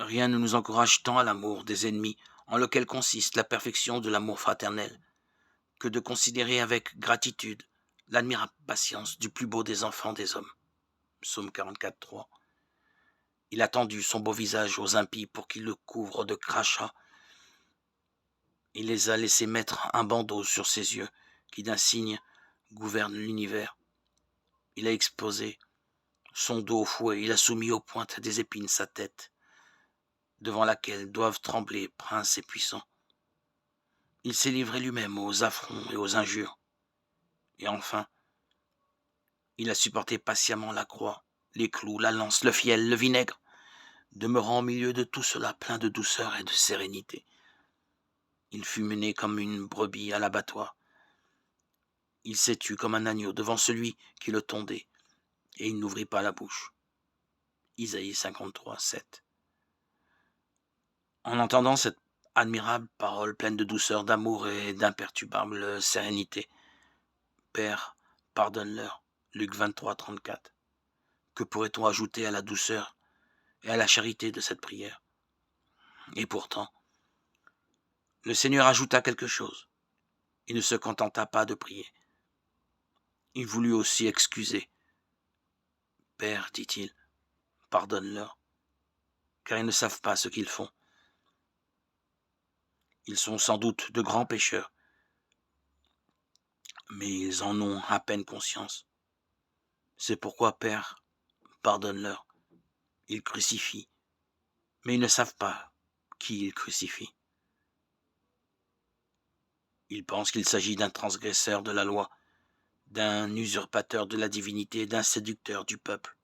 Rien ne nous encourage tant à l'amour des ennemis, en lequel consiste la perfection de l'amour fraternel, que de considérer avec gratitude l'admirable patience du plus beau des enfants des hommes. Psaume 44, 3. Il a tendu son beau visage aux impies pour qu'ils le couvrent de crachats. Il les a laissés mettre un bandeau sur ses yeux, qui d'un signe gouverne l'univers. Il a exposé son dos au fouet, il a soumis aux pointes des épines sa tête, devant laquelle doivent trembler princes et puissants. Il s'est livré lui-même aux affronts et aux injures. Et enfin, il a supporté patiemment la croix, les clous, la lance, le fiel, le vinaigre, demeurant au milieu de tout cela plein de douceur et de sérénité. Il fut mené comme une brebis à l'abattoir. Il s'est tu comme un agneau devant celui qui le tondait, et il n'ouvrit pas la bouche. Isaïe 53, 7. En entendant cette admirable parole pleine de douceur, d'amour et d'imperturbable sérénité, Père, pardonne-leur. Luc 23, 34. Que pourrait-on ajouter à la douceur et à la charité de cette prière? Et pourtant, le Seigneur ajouta quelque chose. Il ne se contenta pas de prier. Il voulut aussi excuser. Père, dit-il, pardonne-leur, car ils ne savent pas ce qu'ils font. Ils sont sans doute de grands pécheurs, mais ils en ont à peine conscience. C'est pourquoi, Père, pardonne-leur. Ils crucifient, mais ils ne savent pas qui ils crucifient. Ils pensent qu'il s'agit d'un transgresseur de la loi, d'un usurpateur de la divinité, d'un séducteur du peuple.